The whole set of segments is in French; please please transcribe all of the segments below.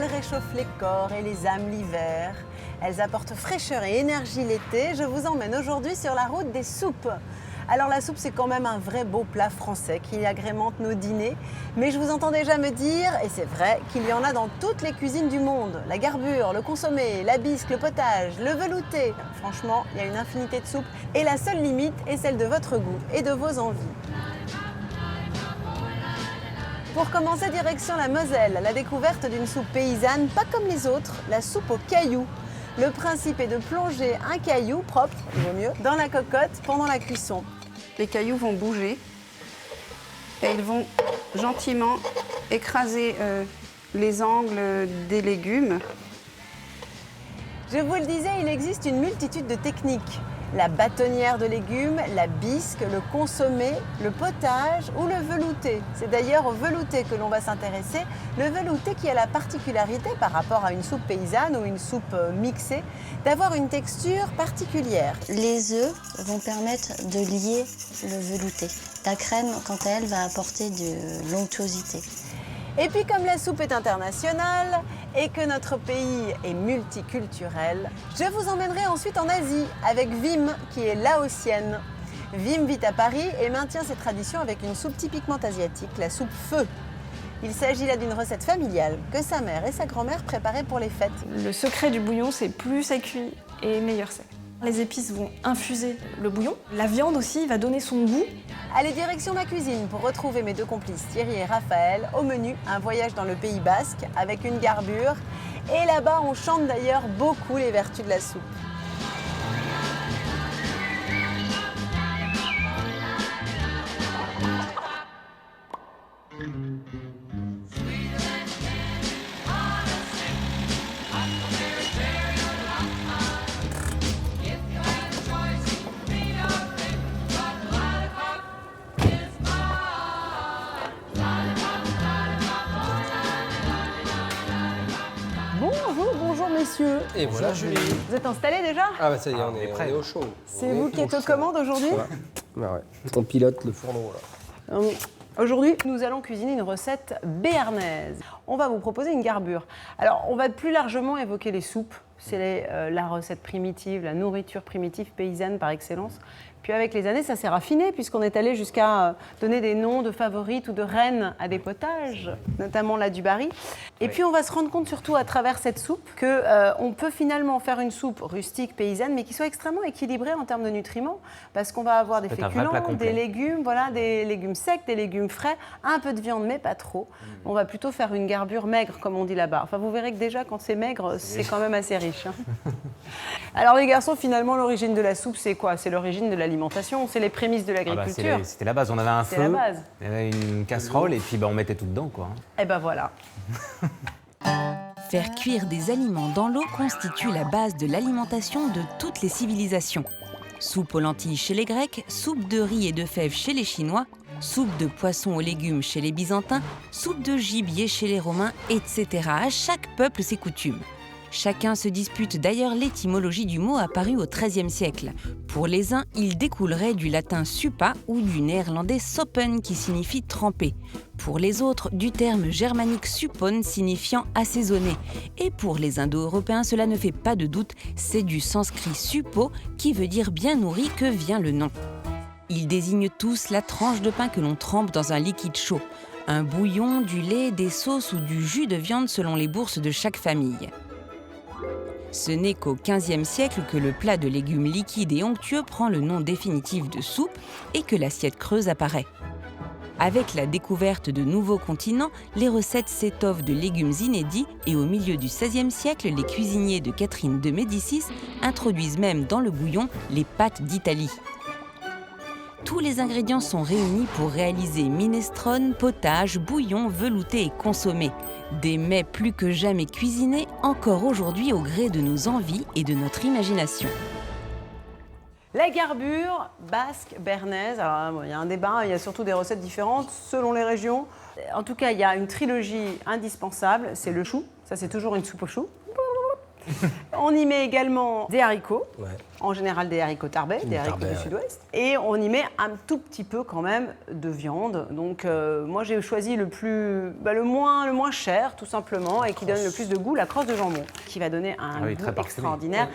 Elles réchauffent les corps et les âmes l'hiver. Elles apportent fraîcheur et énergie l'été. Je vous emmène aujourd'hui sur la route des soupes. Alors la soupe, c'est quand même un vrai beau plat français qui agrémente nos dîners. Mais je vous entends déjà me dire, et c'est vrai, qu'il y en a dans toutes les cuisines du monde. La garbure, le consommé, la bisque, le potage, le velouté. Franchement, il y a une infinité de soupes. Et la seule limite est celle de votre goût et de vos envies. Pour commencer, direction la Moselle, la découverte d'une soupe paysanne, pas comme les autres, la soupe aux cailloux. Le principe est de plonger un caillou propre, il vaut mieux, dans la cocotte pendant la cuisson. Les cailloux vont bouger et ils vont gentiment écraser les angles des légumes. Je vous le disais, il existe une multitude de techniques. La bâtonnière de légumes, la bisque, le consommé, le potage ou le velouté. C'est d'ailleurs au velouté que l'on va s'intéresser. Le velouté qui a la particularité par rapport à une soupe paysanne ou une soupe mixée d'avoir une texture particulière. Les œufs vont permettre de lier le velouté. La crème, quant à elle, va apporter de l'onctuosité. Et puis comme la soupe est internationale et que notre pays est multiculturel, je vous emmènerai ensuite en Asie avec Vim qui est laotienne. Vim vit à Paris et maintient ses traditions avec une soupe typiquement asiatique, la soupe feu. Il s'agit là d'une recette familiale que sa mère et sa grand-mère préparaient pour les fêtes. Le secret du bouillon, c'est plus ça cuit et meilleur c'est. Les épices vont infuser le bouillon. La viande aussi va donner son goût. Allez, direction ma cuisine pour retrouver mes deux complices Thierry et Raphaël. Au menu, un voyage dans le Pays Basque avec une garbure. Et là-bas, on chante d'ailleurs beaucoup les vertus de la soupe. Bonjour messieurs. Et voilà, Julie. Vous êtes installés déjà? Ah bah ça y est, on est au chaud. C'est vous qui êtes aux commandes aujourd'hui? Bah ouais. On pilote le fourneau là. Aujourd'hui, nous allons cuisiner une recette béarnaise. On va vous proposer une garbure. Alors, on va plus largement évoquer les soupes. C'est la recette primitive, la nourriture primitive paysanne par excellence. Puis avec les années, ça s'est raffiné puisqu'on est allé jusqu'à donner des noms de favorites ou de reines à des potages, notamment la du Barry. Et puis on va se rendre compte surtout à travers cette soupe qu'on peut finalement faire une soupe rustique, paysanne, mais qui soit extrêmement équilibrée en termes de nutriments, parce qu'on va avoir des féculents, des légumes, voilà, des légumes secs, des légumes frais, un peu de viande, mais pas trop. On va plutôt faire une garbure maigre, comme on dit là-bas. Enfin, vous verrez que déjà, quand c'est maigre, c'est quand même assez riche. Hein. Alors les garçons, finalement, l'origine de la soupe, c'est quoi? C'est l'origine de l'alimentation, c'est les prémices de l'agriculture. C'était la base, on avait un feu, il y avait une casserole et puis on mettait tout dedans, quoi. Et ben voilà. Faire cuire des aliments dans l'eau constitue la base de l'alimentation de toutes les civilisations. Soupe aux lentilles chez les Grecs, soupe de riz et de fèves chez les Chinois, soupe de poisson aux légumes chez les Byzantins, soupe de gibier chez les Romains, etc. À chaque peuple ses coutumes. Chacun se dispute d'ailleurs l'étymologie du mot apparu au XIIIe siècle. Pour les uns, il découlerait du latin supa ou du néerlandais soppen qui signifie tremper. Pour les autres, du terme germanique suppon signifiant assaisonner. Et pour les Indo-Européens, cela ne fait pas de doute, c'est du sanskrit suppo qui veut dire bien nourri que vient le nom. Ils désignent tous la tranche de pain que l'on trempe dans un liquide chaud. Un bouillon, du lait, des sauces ou du jus de viande selon les bourses de chaque famille. Ce n'est qu'au XVe siècle que le plat de légumes liquides et onctueux prend le nom définitif de soupe et que l'assiette creuse apparaît. Avec la découverte de nouveaux continents, les recettes s'étoffent de légumes inédits et au milieu du XVIe siècle, les cuisiniers de Catherine de Médicis introduisent même dans le bouillon les pâtes d'Italie. Tous les ingrédients sont réunis pour réaliser minestrone, potage, bouillon, velouté et consommé. Des mets plus que jamais cuisinés, encore aujourd'hui au gré de nos envies et de notre imagination. La garbure basque, béarnaise, alors il y a un débat, il y a surtout des recettes différentes selon les régions. En tout cas, il y a une trilogie indispensable, c'est le chou, ça c'est toujours une soupe au chou. On y met également des haricots, Ouais. en général des haricots tarbais, des haricots tarbais, du ouais. sud-ouest. Et on y met un tout petit peu quand même de viande. Donc moi j'ai choisi le moins cher tout simplement et qui donne le plus de goût, la crosse de jambon, qui va donner un oui, goût très parfumé. extraordinaire.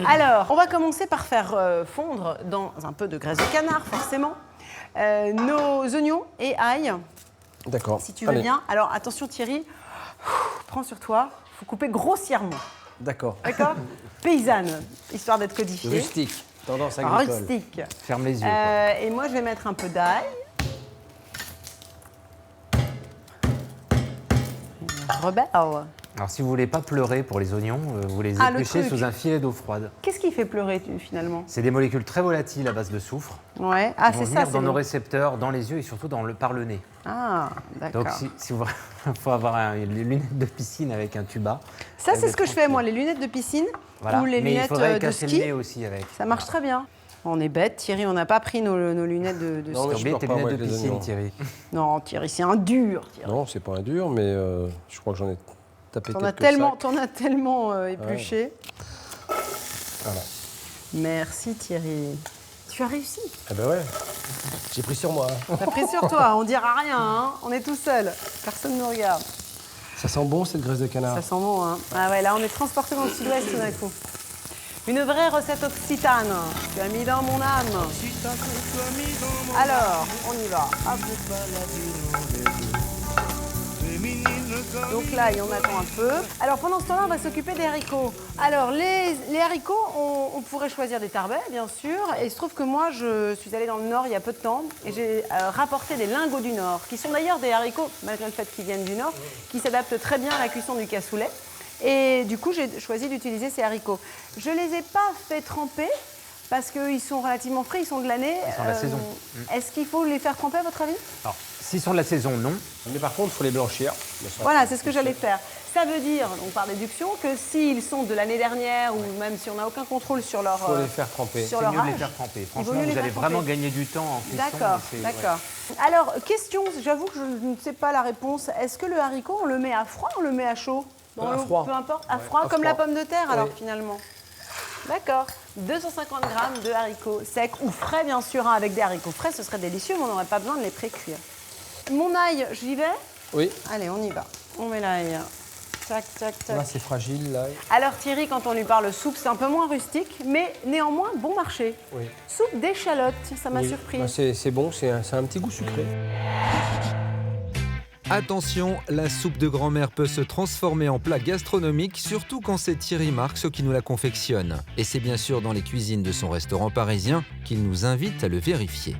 Alors, on va commencer par faire fondre dans un peu de graisse de canard forcément nos oignons et ail. D'accord. Si tu veux Allez. bien. Alors attention Thierry, prends sur toi, il faut couper grossièrement. D'accord. D'accord. Paysanne, histoire d'être codifiée. Rustique. Tendance agricole. Rustique. Ferme les yeux. Quoi. Et moi je vais mettre un peu d'ail. Rebelle. Alors si vous voulez pas pleurer pour les oignons, vous les Ah, le épluchez truc. sous un filet d'eau froide. Qu'est-ce qui fait pleurer finalement? C'est des molécules très volatiles à base de soufre. Ouais. Ah qui c'est vont ça. venir dans c'est nos bon. récepteurs, dans les yeux et surtout par le nez. Ah d'accord. Donc si vous faut avoir les lunettes de piscine avec un tuba. Ça c'est ce que je fais moi, les lunettes de piscine Voilà. ou les Mais il lunettes faudrait de casser ski. le nez aussi avec. Ça marche très bien. On est bête, Thierry, on n'a pas pris nos lunettes de Non, ski. mais T'as je oublié pleure tes pas, moi, lunettes de avec les piscine, oignons. Thierry. Non, Thierry, c'est un dur. Thierry. Non, c'est pas un dur, mais je crois que j'en ai tapé T'en quelques as tellement épluché. Voilà. Merci Thierry. Tu as réussi. Eh ben ouais. J'ai pris sur moi. T'as pris sur toi, on dira rien, hein. On est tout seul. Personne ne nous regarde. Ça sent bon cette graisse de canard. Ça sent bon, hein. Ah ouais, là on est transporté dans le sud-ouest tout d'un coup. Une vraie recette occitane. Tu as mis dans mon âme. Alors, on y va. Hop. Donc là, on attend un peu. Alors pendant ce temps-là, on va s'occuper des haricots. Alors les haricots, on pourrait choisir des tarbais, bien sûr. Et il se trouve que moi, je suis allée dans le Nord il y a peu de temps et j'ai rapporté des lingots du Nord, qui sont d'ailleurs des haricots, malgré le fait qu'ils viennent du Nord, qui s'adaptent très bien à la cuisson du cassoulet. Et du coup, j'ai choisi d'utiliser ces haricots. Je ne les ai pas fait tremper parce qu'ils sont relativement frais, ils sont de l'année. Ils sont de la saison. Est-ce qu'il faut les faire tremper à votre avis? Alors, s'ils sont de la saison, non. Mais par contre, il faut les blanchir. Voilà, c'est ce que j'allais faire. Ça veut dire, donc par déduction, que s'ils sont de l'année dernière ou même si on n'a aucun contrôle sur leur Il faut les faire tremper. sur C'est leur mieux de les âge. faire tremper. vaut Franchement, mieux les vous faire allez tremper. vraiment gagner du temps en cuisson. D'accord, et c'est- d'accord. Alors, question, j'avoue que je ne sais pas la réponse. Est-ce que le haricot, on le met à froid ou on le met à chaud dans À l'eau? froid. Peu importe, à Ouais, froid, à comme froid. la pomme de terre alors Oui. finalement. D'accord. 250 grammes de haricots secs ou frais bien sûr, hein. Avec des haricots frais, ce serait délicieux, mais on n'aurait pas besoin de les pré-cuire. Mon ail, j'y vais? Oui. Allez, on y va. On met l'ail. Tac, tac, tac. Là, c'est fragile, là. Alors Thierry, quand on lui parle soupe, c'est un peu moins rustique, mais néanmoins bon marché. Oui. Soupe d'échalotes, ça m'a Oui. surpris. Bah, c'est bon, c'est un petit goût sucré. Attention, la soupe de grand-mère peut se transformer en plat gastronomique, surtout quand c'est Thierry Marx qui nous la confectionne. Et c'est bien sûr dans les cuisines de son restaurant parisien qu'il nous invite à le vérifier.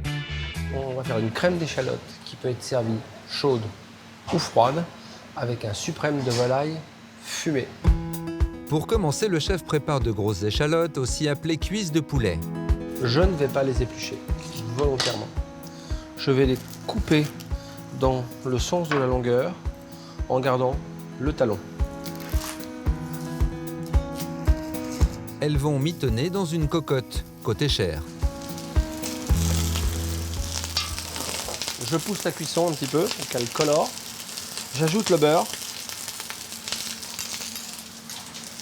On va faire une crème d'échalote qui peut être servie chaude ou froide avec un suprême de volaille fumé. Pour commencer, le chef prépare de grosses échalotes, aussi appelées cuisses de poulet. Je ne vais pas les éplucher volontairement. Je vais les couper dans le sens de la longueur en gardant le talon. Elles vont mitonner dans une cocotte, côté chair. Je pousse la cuisson un petit peu pour qu'elle colore. J'ajoute le beurre.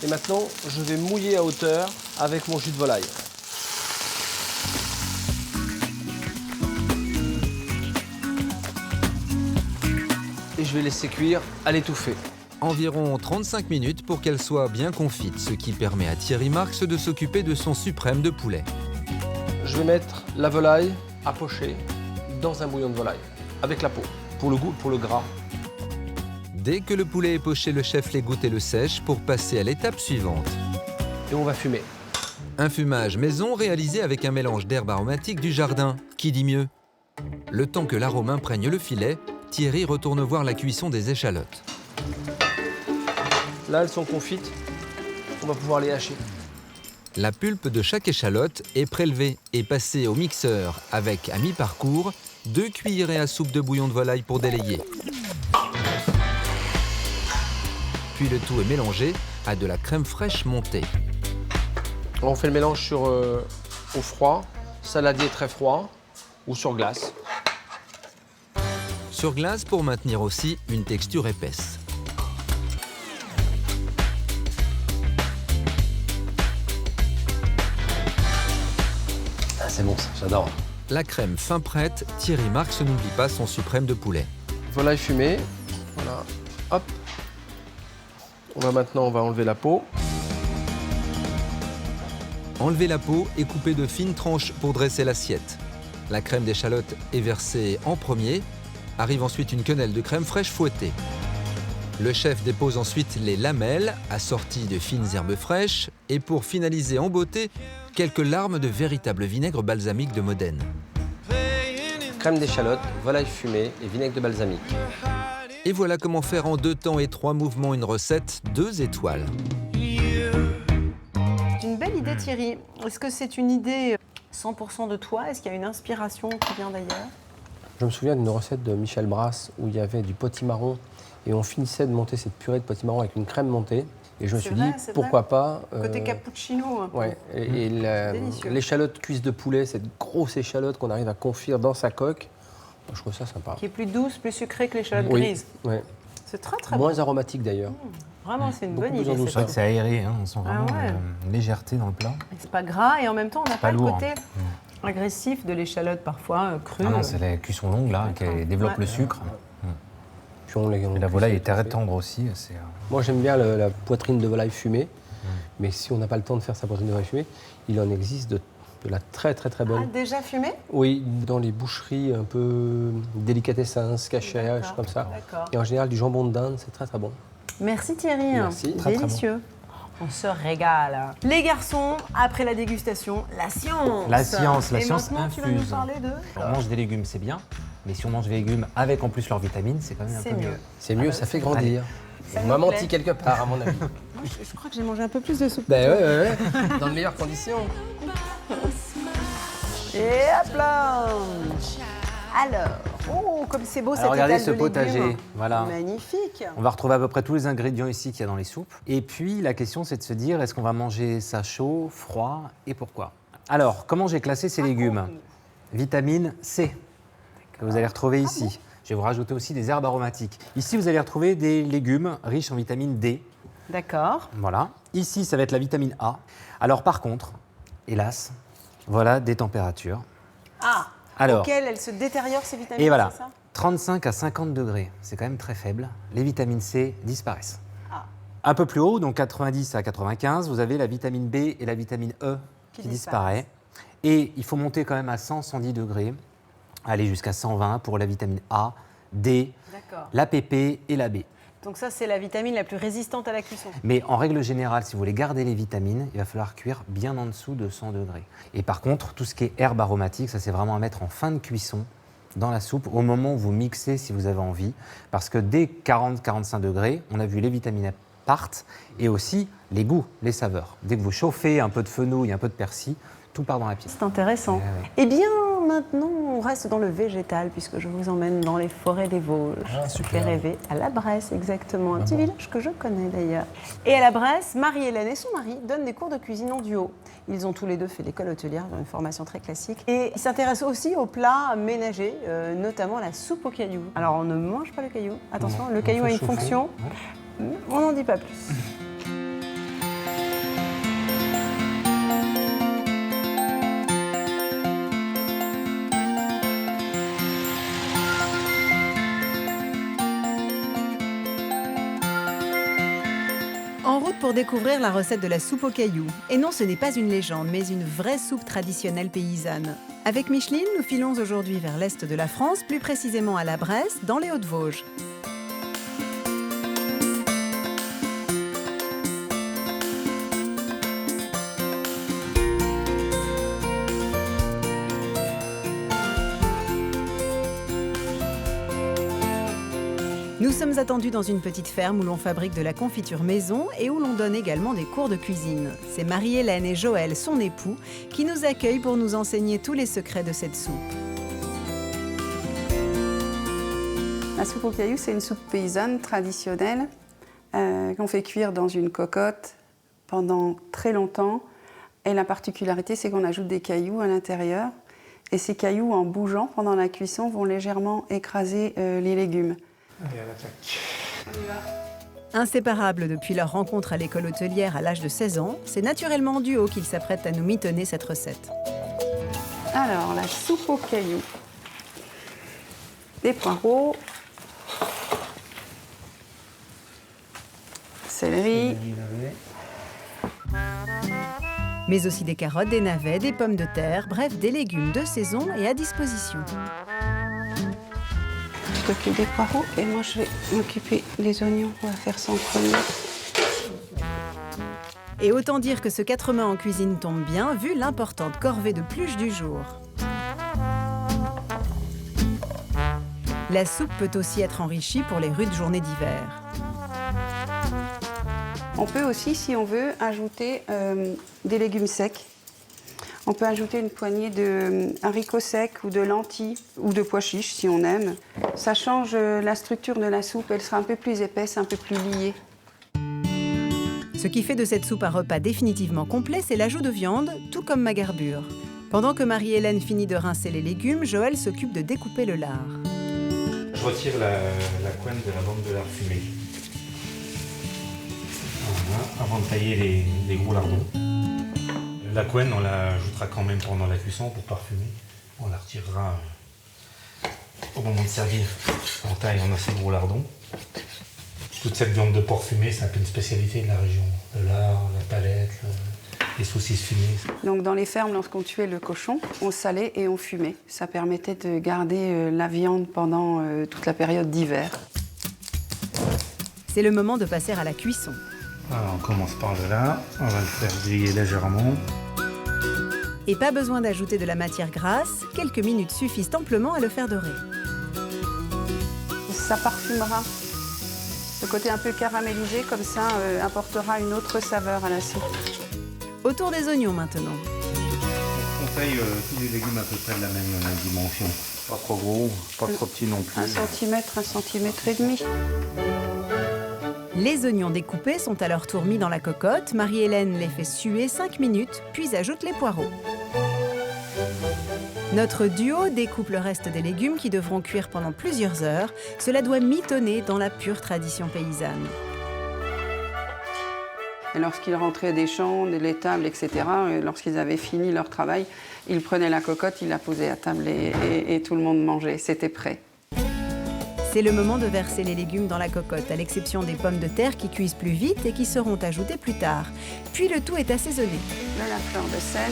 Et maintenant, je vais mouiller à hauteur avec mon jus de volaille. Et je vais laisser cuire à l'étouffée. Environ 35 minutes pour qu'elle soit bien confite, ce qui permet à Thierry Marx de s'occuper de son suprême de poulet. Je vais mettre la volaille à pocher dans un bouillon de volaille, avec la peau, pour le goût, pour le gras. Dès que le poulet est poché, le chef l'égoutte et le sèche pour passer à l'étape suivante. Et on va fumer. Un fumage maison réalisé avec un mélange d'herbes aromatiques du jardin. Qui dit mieux? Le temps que l'arôme imprègne le filet, Thierry retourne voir la cuisson des échalotes. Là, elles sont confites. On va pouvoir les hacher. La pulpe de chaque échalote est prélevée et passée au mixeur avec, à mi-parcours, 2 cuillerées à soupe de bouillon de volaille pour délayer. Puis le tout est mélangé à de la crème fraîche montée. On fait le mélange sur au froid, saladier très froid ou sur glace. Sur glace pour maintenir aussi une texture épaisse. c'est bon ça, j'adore. La crème fin prête, Thierry Marx n'oublie pas son suprême de poulet. Volaille fumée, voilà, hop. On va enlever la peau. Enlevez la peau et coupez de fines tranches pour dresser l'assiette. La crème d'échalote est versée en premier. Arrive ensuite une quenelle de crème fraîche fouettée. Le chef dépose ensuite les lamelles, assorties de fines herbes fraîches. Et pour finaliser en beauté, quelques larmes de véritable vinaigre balsamique de Modène. Crème d'échalote, volaille fumée et vinaigre de balsamique. Et voilà comment faire en 2 temps et 3 mouvements une recette 2 étoiles. C'est une belle idée, Thierry. Est-ce que c'est une idée 100% de toi? Est-ce qu'il y a une inspiration qui vient d'ailleurs? Je me souviens d'une recette de Michel Brasse où il y avait du potimarron et on finissait de monter cette purée de potimarron avec une crème montée. Et je me suis dit, pourquoi pas... Côté cappuccino un peu. Ouais, et l'échalote cuisse de poulet, cette grosse échalote qu'on arrive à confire dans sa coque, je trouve ça sympa. Qui est plus douce, plus sucrée que l'échalote grise. Ouais. C'est très très Moins bon. aromatique d'ailleurs. Vraiment, c'est une Beaucoup bonne plus en idée. douceur. C'est vrai que c'est aéré, hein. On sent vraiment ouais. une légèreté dans le plat. C'est pas gras et en même temps, on n'a pas le lourd. côté agressif de l'échalote parfois crue. Ah non, c'est la cuisson longue là qui développe le sucre. Puis Et la volaille est très tendre aussi. Moi j'aime bien la poitrine de volaille fumée, mais si on n'a pas le temps de faire sa poitrine de volaille fumée, il en existe de la très très très bonne. Ah, déjà fumée? Oui, dans les boucheries un peu délicatessens, cachets, comme ça. D'accord. Et en général du jambon de dinde, c'est très très bon. Merci Thierry. Merci. Très, très Délicieux. On se régale. Les garçons, après la dégustation, la science. La science Et maintenant, infuse. tu vas nous parler de... On mange des légumes, c'est bien, mais si on mange des légumes avec en plus leurs vitamines, c'est quand même un C'est peu mieux. mieux. C'est mieux, ça fait grandir. Ça On me m'a plaît. menti quelque part, à mon avis. Je crois que j'ai mangé un peu plus de soupe. Ben ouais. Dans de meilleures conditions. Et hop là. Alors, oh, comme c'est beau cette Alors regardez étale ce de potager, légumes. voilà. Magnifique. On va retrouver à peu près tous les ingrédients ici qu'il y a dans les soupes. Et puis la question c'est de se dire, est-ce qu'on va manger ça chaud, froid et pourquoi? Alors, comment j'ai classé ces légumes? Vitamine C, que vous allez retrouver ici. Je vais vous rajouter aussi des herbes aromatiques. Ici, vous allez retrouver des légumes riches en vitamine D. D'accord. Voilà. Ici, ça va être la vitamine A. Alors par contre, hélas, voilà des températures. Ah, Alors, auquel elle se détériore ces vitamines, et voilà, c'est ça? 35 à 50 degrés, c'est quand même très faible. Les vitamines C disparaissent. Ah. Un peu plus haut, donc 90 à 95, vous avez la vitamine B et la vitamine E qui disparaît. Et il faut monter quand même à 100, 110 degrés, aller jusqu'à 120 pour la vitamine A, D, la PP et la B. Donc ça, c'est la vitamine la plus résistante à la cuisson. Mais en règle générale, si vous voulez garder les vitamines, il va falloir cuire bien en dessous de 100 degrés. Et par contre, tout ce qui est herbes aromatiques, ça c'est vraiment à mettre en fin de cuisson dans la soupe, au moment où vous mixez si vous avez envie. Parce que dès 40-45 degrés, on a vu les vitamines partent et aussi les goûts, les saveurs. Dès que vous chauffez un peu de fenouil, un peu de persil, tout part dans la pièce. C'est intéressant. Eh bien, maintenant, on reste dans le végétal, puisque je vous emmène dans les forêts des Vosges. Ça fait rêver à la Bresse, exactement. Un petit village que je connais d'ailleurs. Et à la Bresse, Marie-Hélène et son mari donnent des cours de cuisine en duo. Ils ont tous les deux fait l'école hôtelière, dans une formation très classique. Et ils s'intéressent aussi aux plats ménagers, notamment la soupe aux cailloux. Alors, on ne mange pas le caillou. Attention, le caillou a une fonction. On n'en dit pas plus. En route pour découvrir la recette de la soupe aux cailloux. Et non, ce n'est pas une légende, mais une vraie soupe traditionnelle paysanne. Avec Micheline, nous filons aujourd'hui vers l'est de la France, plus précisément à la Bresse, dans les Hauts-de-Vosges. Nous sommes attendus dans une petite ferme où l'on fabrique de la confiture maison et où l'on donne également des cours de cuisine. C'est Marie-Hélène et Joël, son époux, qui nous accueillent pour nous enseigner tous les secrets de cette soupe. La soupe aux cailloux, c'est une soupe paysanne traditionnelle qu'on fait cuire dans une cocotte pendant très longtemps. Et la particularité, c'est qu'on ajoute des cailloux à l'intérieur. Et ces cailloux, en bougeant pendant la cuisson, vont légèrement écraser les légumes. Allez, à l'attaque. Inséparables depuis leur rencontre à l'école hôtelière à l'âge de 16 ans, c'est naturellement en duo qu'ils s'apprêtent à nous mitonner cette recette. Alors, la soupe aux cailloux. Des poireaux. Céleri. Mais aussi des carottes, des navets, des pommes de terre, bref, des légumes de saison et à disposition. Je t'occupe des poireaux et moi je vais m'occuper des oignons. On va faire ça en premier. Et autant dire que ce 4 mains en cuisine tombe bien, vu l'importante corvée de pluche du jour. La soupe peut aussi être enrichie pour les rudes journées d'hiver. On peut aussi, si on veut, ajouter des légumes secs. On peut ajouter une poignée de haricots secs ou de lentilles ou de pois chiches si on aime. Ça change la structure de la soupe, elle sera un peu plus épaisse, un peu plus liée. Ce qui fait de cette soupe un repas définitivement complet, c'est l'ajout de viande, tout comme ma garbure. Pendant que Marie-Hélène finit de rincer les légumes, Joël s'occupe de découper le lard. Je retire la couenne de la bande de lard fumé. Voilà, avant de tailler les gros lardons. La couenne, on la ajoutera quand même pendant la cuisson pour parfumer. On la retirera au moment de servir. On taille en assez gros lardons. Toute cette viande de porc fumé, c'est un peu une spécialité de la région. Le lard, la palette, les saucisses fumées. Donc dans les fermes, lorsqu'on tuait le cochon, on salait et on fumait. Ça permettait de garder la viande pendant toute la période d'hiver. C'est le moment de passer à la cuisson. Alors, on commence par le lard, on va le faire griller légèrement. Et pas besoin d'ajouter de la matière grasse, quelques minutes suffisent amplement à le faire dorer. Ça parfumera. Le côté un peu caramélisé, comme ça, apportera une autre saveur à la soupe. Autour des oignons maintenant. On taille tous les légumes à peu près de la même dimension. Pas trop gros, pas trop petit non plus. 1 centimètre, 1 centimètre et demi. Les oignons découpés sont à leur tour mis dans la cocotte. Marie-Hélène les fait suer 5 minutes, puis ajoute les poireaux. Notre duo découpe le reste des légumes qui devront cuire pendant plusieurs heures. Cela doit mitonner dans la pure tradition paysanne. Et lorsqu'ils rentraient des champs, de l'étable, etc., lorsqu'ils avaient fini leur travail, ils prenaient la cocotte, ils la posaient à table et tout le monde mangeait. C'était prêt. C'est le moment de verser les légumes dans la cocotte, à l'exception des pommes de terre qui cuisent plus vite et qui seront ajoutées plus tard. Puis le tout est assaisonné. Là, la fleur de sel.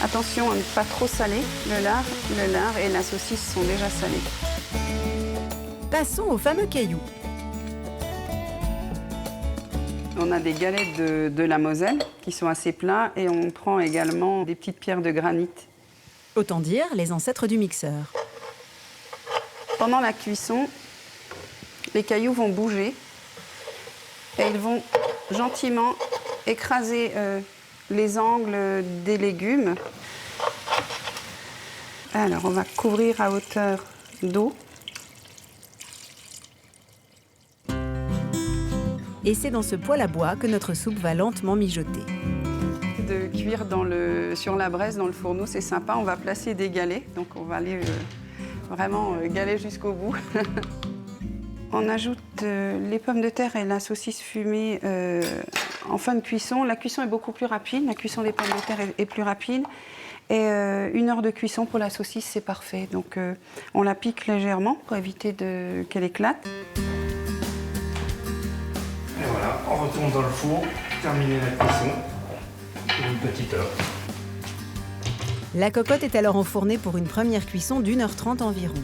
Attention à ne pas trop saler. Le lard et la saucisse sont déjà salés. Passons aux fameux cailloux. On a des galettes de la Moselle qui sont assez plats et on prend également des petites pierres de granit. Autant dire les ancêtres du mixeur. Pendant la cuisson, les cailloux vont bouger et ils vont gentiment écraser les angles des légumes. Alors, on va couvrir à hauteur d'eau. Et c'est dans ce poêle à bois que notre soupe va lentement mijoter. De cuire sur la braise, dans le fourneau, c'est sympa. On va placer des galets, donc on va aller vraiment galet jusqu'au bout. On ajoute les pommes de terre et la saucisse fumée en fin de cuisson. La cuisson est beaucoup plus rapide. La cuisson des pommes de terre est plus rapide. Et 1 heure de cuisson pour la saucisse, c'est parfait. Donc on la pique légèrement pour éviter qu'elle éclate. Et voilà, on retourne dans le four, terminer la cuisson pour une petite heure. La cocotte est alors enfournée pour une première cuisson d'1h30 environ.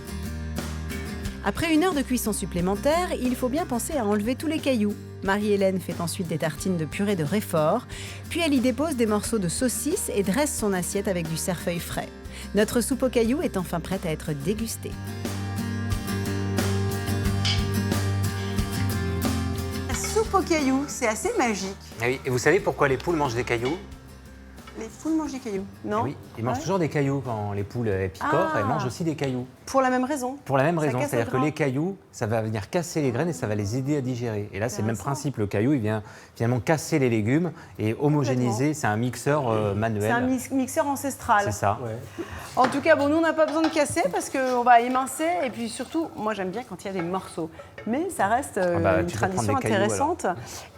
Après 1 heure de cuisson supplémentaire, il faut bien penser à enlever tous les cailloux. Marie-Hélène fait ensuite des tartines de purée de réfort, puis elle y dépose des morceaux de saucisse et dresse son assiette avec du cerfeuil frais. Notre soupe aux cailloux est enfin prête à être dégustée. La soupe aux cailloux, c'est assez magique. Ah oui, et vous savez pourquoi les poules mangent des cailloux? Les poules mangent des cailloux, non? Oui, ils mangent toujours des cailloux quand les poules picorent, elles mangent aussi des cailloux. Pour la même raison. Pour la même Ça raison, casse c'est-à-dire le que grain. les cailloux, ça va venir casser les graines et ça va les aider à digérer. Et là, c'est le même Intéressant. principe. Le caillou, il vient finalement casser les légumes et homogénéiser. C'est un mixeur manuel. C'est un mixeur ancestral. C'est ça. Ouais. En tout cas, bon, nous, on n'a pas besoin de casser parce qu'on va émincer. Et puis surtout, moi, j'aime bien quand il y a des morceaux. Mais ça reste une tu peux prendre tradition des cailloux, intéressante.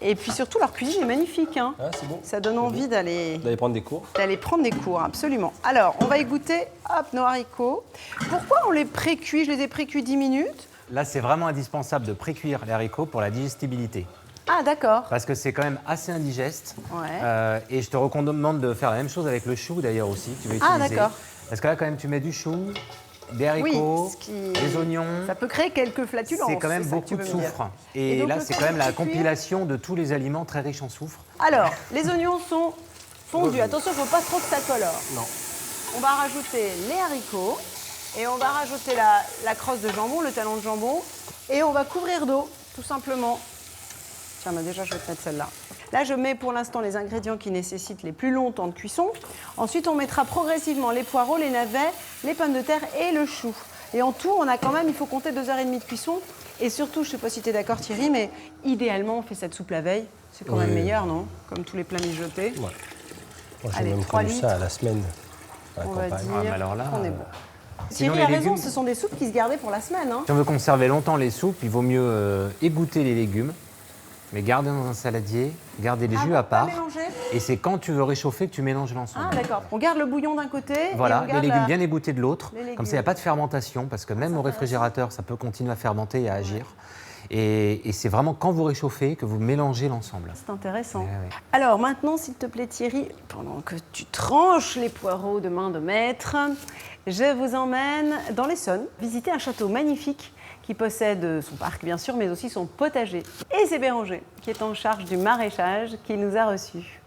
Et puis surtout, leur cuisine est magnifique. Hein. Ah, c'est bon. Ça donne envie d'aller Prendre des cours. prendre des cours, absolument. Alors, on va y goûter, hop, nos haricots. Pourquoi on les pré-cuit? Je les ai pré-cuits 10 minutes. Là, c'est vraiment indispensable de précuire les haricots pour la digestibilité. Ah, d'accord. Parce que c'est quand même assez indigeste. Ouais. Et je te recommande de faire la même chose avec le chou d'ailleurs aussi. Que tu vas Ah, utiliser. d'accord. Parce que là, quand même, tu mets du chou, des haricots, ce qui- des oignons. Ça peut créer quelques flatulences. C'est quand même ça que beaucoup tu de veux me dire. soufre. Et Et donc, là, le c'est temps quand même de la cuire. compilation de tous les aliments très riches en soufre. Alors, les oignons sont fondus. Attention, il ne faut pas trop que ça colore. Non. On va rajouter les haricots et on va rajouter la crosse de jambon, le talon de jambon. Et on va couvrir d'eau, tout simplement. Tiens, bah déjà, je vais te mettre celle-là. Là, je mets pour l'instant les ingrédients qui nécessitent les plus longs temps de cuisson. Ensuite, on mettra progressivement les poireaux, les navets, les pommes de terre et le chou. Et en tout, on a quand même, il faut compter 2h30 de cuisson. Et surtout, je ne sais pas si tu es d'accord Thierry, mais idéalement, on fait cette soupe la veille. C'est quand même Oui. meilleur, non? Comme tous les plats mijotés. Ouais. Moi, j'ai Allez, même 3 connu litres. ça à la semaine. À la On va campagne. dire Ah, mais alors là, qu'on est bon. sinon, Thierry a les raison, légumes- ce sont des soupes qui se gardaient pour la semaine. Hein. Si on veut conserver longtemps les soupes, il vaut mieux égoutter les légumes, mais garder dans un saladier, garder les jus à Pas part. mélanger. Et c'est quand tu veux réchauffer que tu mélanges l'ensemble. Ah, d'accord. On garde le bouillon d'un côté. et Voilà, on les garde légumes bien égouttés de l'autre. Les légumes. Comme ça, il n'y a pas de fermentation, parce que même au réfrigérateur, ça peut continuer à fermenter et à agir. Et c'est vraiment quand vous réchauffez que vous mélangez l'ensemble. C'est intéressant. Ouais, ouais. Alors maintenant, s'il te plaît Thierry, pendant que tu tranches les poireaux de main de maître, je vous emmène dans l'Essonne, visiter un château magnifique qui possède son parc bien sûr, mais aussi son potager. Et c'est Béranger qui est en charge du maraîchage qui nous a reçus.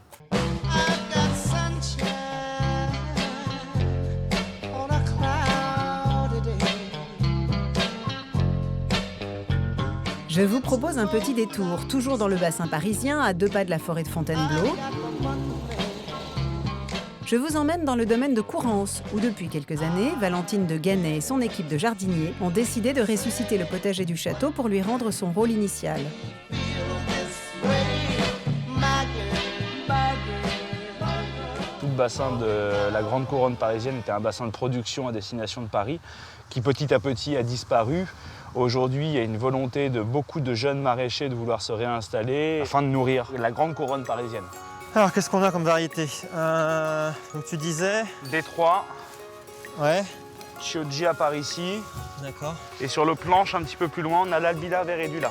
Je vous propose un petit détour, toujours dans le bassin parisien, à 2 pas de la forêt de Fontainebleau. Je vous emmène dans le domaine de Courrance, où depuis quelques années, Valentine de Gannet et son équipe de jardiniers ont décidé de ressusciter le potager du château pour lui rendre son rôle initial. Tout le bassin de la Grande Couronne parisienne était un bassin de production à destination de Paris, qui petit à petit a disparu. Aujourd'hui, il y a une volonté de beaucoup de jeunes maraîchers de vouloir se réinstaller afin de nourrir la Grande Couronne parisienne. Alors, qu'est-ce qu'on a comme variété? Donc tu disais... Détroit, Ouais, Chioggia par ici, d'accord. et sur le planche un petit peu plus loin, on a l'Albida Veredula.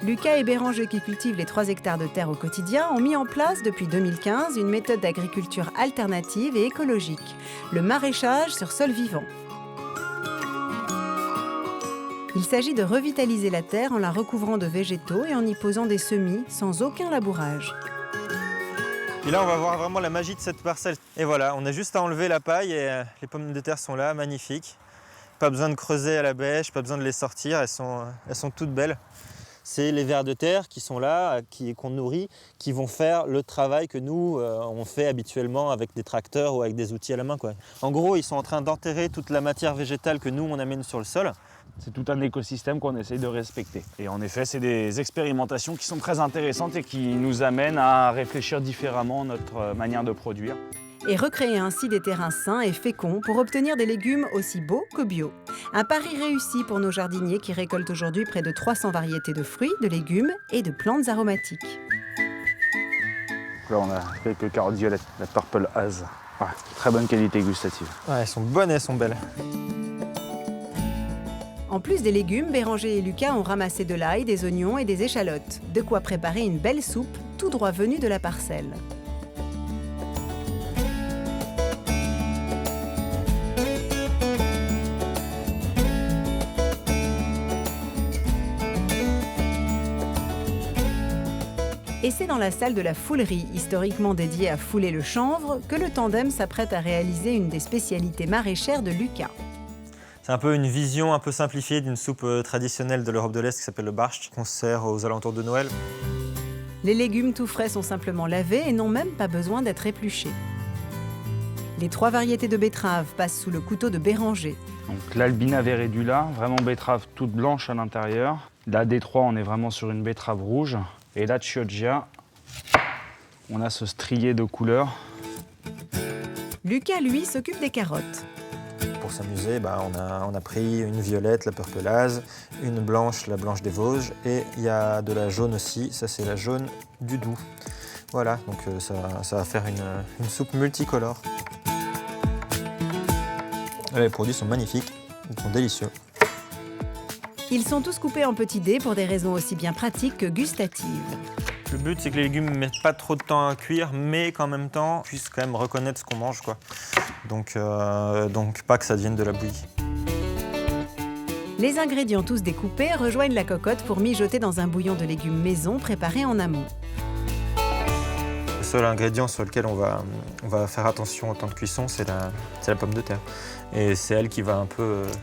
Lucas et Béranger, qui cultivent les 3 hectares de terre au quotidien, ont mis en place depuis 2015 une méthode d'agriculture alternative et écologique, le maraîchage sur sol vivant. Il s'agit de revitaliser la terre en la recouvrant de végétaux et en y posant des semis sans aucun labourage. Et là, on va voir vraiment la magie de cette parcelle. Et voilà, on a juste à enlever la paille et les pommes de terre sont là, magnifiques. Pas besoin de creuser à la bêche, pas besoin de les sortir, elles sont toutes belles. C'est les vers de terre qui sont là, qu'on nourrit, qui vont faire le travail que nous, on fait habituellement avec des tracteurs ou avec des outils à la main, quoi. En gros, ils sont en train d'enterrer toute la matière végétale que nous, on amène sur le sol. C'est tout un écosystème qu'on essaye de respecter. Et en effet, c'est des expérimentations qui sont très intéressantes et qui nous amènent à réfléchir différemment notre manière de produire. Et recréer ainsi des terrains sains et féconds pour obtenir des légumes aussi beaux que bio. Un pari réussi pour nos jardiniers qui récoltent aujourd'hui près de 300 variétés de fruits, de légumes et de plantes aromatiques. Là, on a quelques carottes violettes, la Purple Haze. Ouais, très bonne qualité gustative. Ouais, elles sont bonnes, elles sont belles. En plus des légumes, Béranger et Lucas ont ramassé de l'ail, des oignons et des échalotes. De quoi préparer une belle soupe, tout droit venue de la parcelle. Et c'est dans la salle de la foulerie, historiquement dédiée à fouler le chanvre, que le tandem s'apprête à réaliser une des spécialités maraîchères de Lucas. C'est un peu une vision un peu simplifiée d'une soupe traditionnelle de l'Europe de l'Est qui s'appelle le barsch, qu'on sert aux alentours de Noël. Les légumes tout frais sont simplement lavés et n'ont même pas besoin d'être épluchés. Les 3 variétés de betteraves passent sous le couteau de Béranger. Donc l'Albina Veredula, vraiment betterave toute blanche à l'intérieur. La D3, on est vraiment sur une betterave rouge. Et la Chioggia, on a ce strié de couleur. Lucas, lui, s'occupe des carottes. Pour s'amuser, on a pris une violette, la purpelase, une blanche, la blanche des Vosges, et il y a de la jaune aussi, ça c'est la jaune du Doubs. Voilà, donc ça va faire une soupe multicolore. Les produits sont magnifiques, ils sont délicieux. Ils sont tous coupés en petits dés pour des raisons aussi bien pratiques que gustatives. Le but, c'est que les légumes ne mettent pas trop de temps à cuire, mais qu'en même temps, puissent quand même reconnaître ce qu'on mange, quoi. Donc pas que ça devienne de la bouillie. Les ingrédients tous découpés rejoignent la cocotte pour mijoter dans un bouillon de légumes maison préparé en amont. Le seul ingrédient sur lequel on va faire attention au temps de cuisson, c'est la pomme de terre. Et c'est elle qui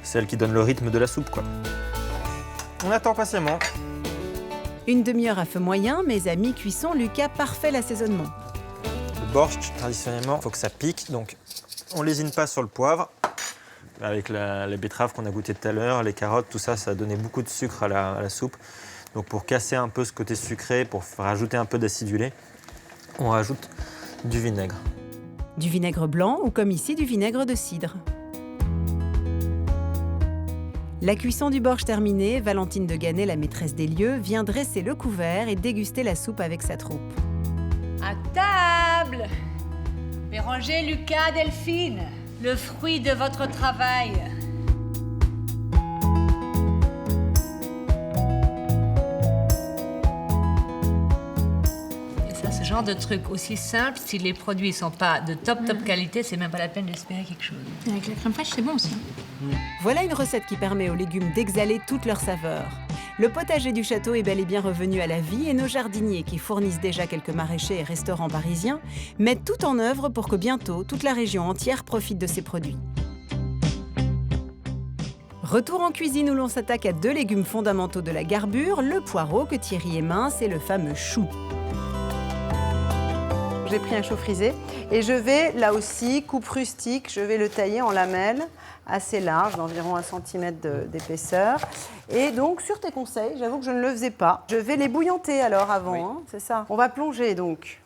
c'est elle qui donne le rythme de la soupe, quoi. On attend patiemment. Une demi-heure à feu moyen, mais à mi-cuisson, Lucas parfait l'assaisonnement. Le borscht, traditionnellement, il faut que ça pique, donc on lésine pas sur le poivre. Avec les betteraves qu'on a goûtées tout à l'heure, les carottes, tout ça, ça a donné beaucoup de sucre à la soupe. Donc pour casser un peu ce côté sucré, pour rajouter un peu d'acidulé, on rajoute du vinaigre. Du vinaigre blanc ou comme ici, du vinaigre de cidre. La cuisson du borscht terminée, Valentine de Ganay, la maîtresse des lieux, vient dresser le couvert et déguster la soupe avec sa troupe. À table! Bérangère, Lucas, Delphine, le fruit de votre travail. Et ça, ce genre de truc aussi simple, si les produits sont pas de top qualité, c'est même pas la peine d'espérer quelque chose. Avec la crème fraîche, c'est bon aussi. Voilà une recette qui permet aux légumes d'exhaler toute leur saveur. Le potager du château est bel et bien revenu à la vie et nos jardiniers, qui fournissent déjà quelques maraîchers et restaurants parisiens, mettent tout en œuvre pour que bientôt toute la région entière profite de ces produits. Retour en cuisine où l'on s'attaque à deux légumes fondamentaux de la garbure, le poireau que Thierry émince et le fameux chou. J'ai pris un chou frisé et je vais, là aussi, coupe rustique, je vais le tailler en lamelles assez larges, d'environ 1 cm d'épaisseur. Et donc, sur tes conseils, j'avoue que je ne le faisais pas. Je vais les bouillanter alors avant, oui. C'est ça. On va plonger donc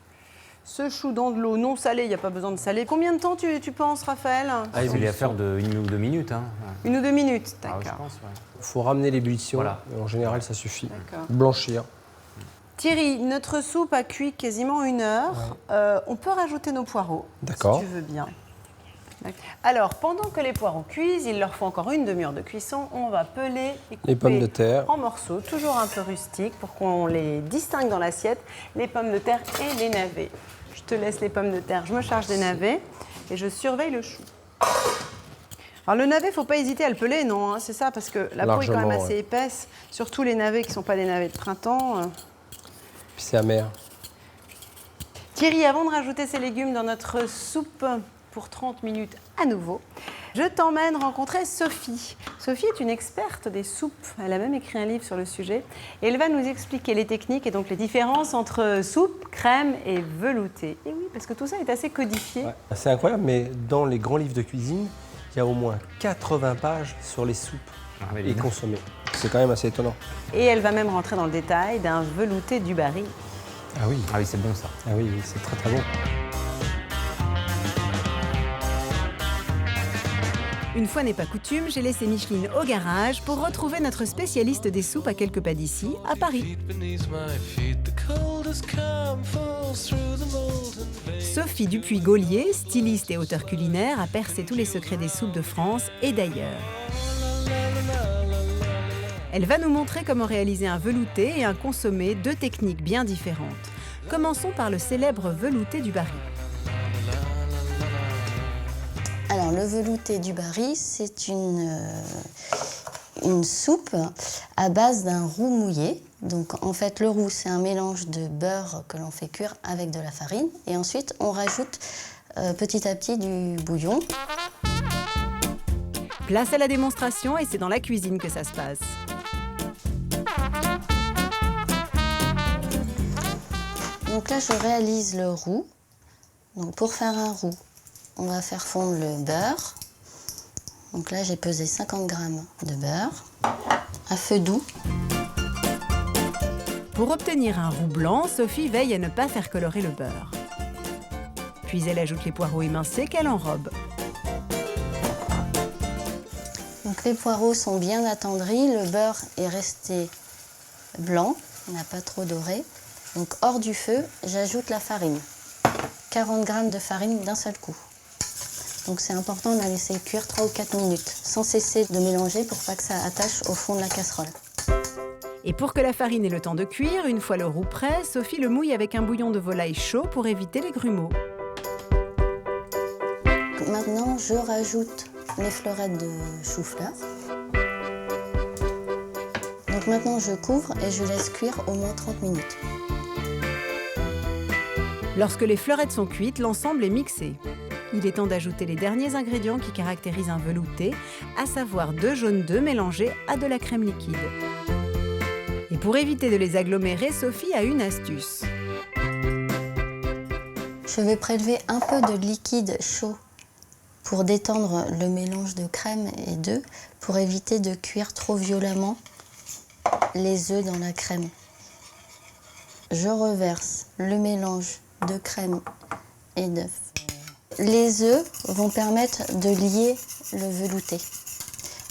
ce chou dans de l'eau non salée, il n'y a pas besoin de saler. Combien de temps tu penses, Raphaël? C'est l'affaire de 1 ou 2 minutes. Hein. 1 ou 2 minutes, d'accord. Je pense, ouais. Il faut ramener l'ébullition, voilà. En général ça suffit. Blanchir. Thierry, notre soupe a cuit quasiment 1 heure. Ouais. On peut rajouter nos poireaux, si tu veux bien. Alors, pendant que les poireaux cuisent, il leur faut encore 1 demi-heure de cuisson. On va peler et couper les pommes de terre en morceaux, toujours un peu rustiques, pour qu'on les distingue dans l'assiette, les pommes de terre et les navets. Je te laisse les pommes de terre, je me charge des navets et je surveille le chou. Alors le navet, il ne faut pas hésiter à le peler, non, hein, c'est ça, parce que la peau est quand même assez épaisse, surtout les navets qui ne sont pas des navets de printemps. Puis c'est amer. Thierry, avant de rajouter ces légumes dans notre soupe pour 30 minutes à nouveau, je t'emmène rencontrer Sophie. Sophie est une experte des soupes. Elle a même écrit un livre sur le sujet. Et elle va nous expliquer les techniques et donc les différences entre soupe, crème et velouté. Et oui, parce que tout ça est assez codifié. Ouais, c'est incroyable, mais dans les grands livres de cuisine, il y a au moins 80 pages sur les soupes et consommées. C'est quand même assez étonnant. Et elle va même rentrer dans le détail d'un velouté du Barry. Ah oui, c'est bon ça. Ah oui, c'est très très bon. Une fois n'est pas coutume, j'ai laissé Micheline au garage pour retrouver notre spécialiste des soupes à quelques pas d'ici, à Paris. Sophie Dupuis-Gaulier, styliste et auteure culinaire, a percé tous les secrets des soupes de France et d'ailleurs. Elle va nous montrer comment réaliser un velouté et un consommé, 2 techniques bien différentes. Commençons par le célèbre velouté du Barry. Alors, le velouté du Barry, c'est une soupe à base d'un roux mouillé. Donc, en fait, le roux, c'est un mélange de beurre que l'on fait cuire avec de la farine. Et ensuite, on rajoute petit à petit du bouillon. Place à la démonstration et c'est dans la cuisine que ça se passe. Donc là, je réalise le roux. Donc, pour faire un roux, on va faire fondre le beurre. Donc là, j'ai pesé 50 g de beurre à feu doux. Pour obtenir un roux blanc, Sophie veille à ne pas faire colorer le beurre. Puis elle ajoute les poireaux émincés qu'elle enrobe. Donc les poireaux sont bien attendris, le beurre est resté blanc, il n'a pas trop doré. Donc hors du feu, j'ajoute la farine. 40 g de farine d'un seul coup. Donc c'est important de la laisser cuire 3 ou 4 minutes, sans cesser de mélanger pour pas que ça attache au fond de la casserole. Et pour que la farine ait le temps de cuire, une fois le roux prêt, Sophie le mouille avec un bouillon de volaille chaud pour éviter les grumeaux. Maintenant, je rajoute les fleurettes de chou-fleur. Donc maintenant, je couvre et je laisse cuire au moins 30 minutes. Lorsque les fleurettes sont cuites, l'ensemble est mixé. Il est temps d'ajouter les derniers ingrédients qui caractérisent un velouté, à savoir 2 jaunes d'œufs mélangés à de la crème liquide. Et pour éviter de les agglomérer, Sophie a une astuce. Je vais prélever un peu de liquide chaud pour détendre le mélange de crème et d'œufs, pour éviter de cuire trop violemment les œufs dans la crème. Je reverse le mélange de crème et d'œufs. Les œufs vont permettre de lier le velouté.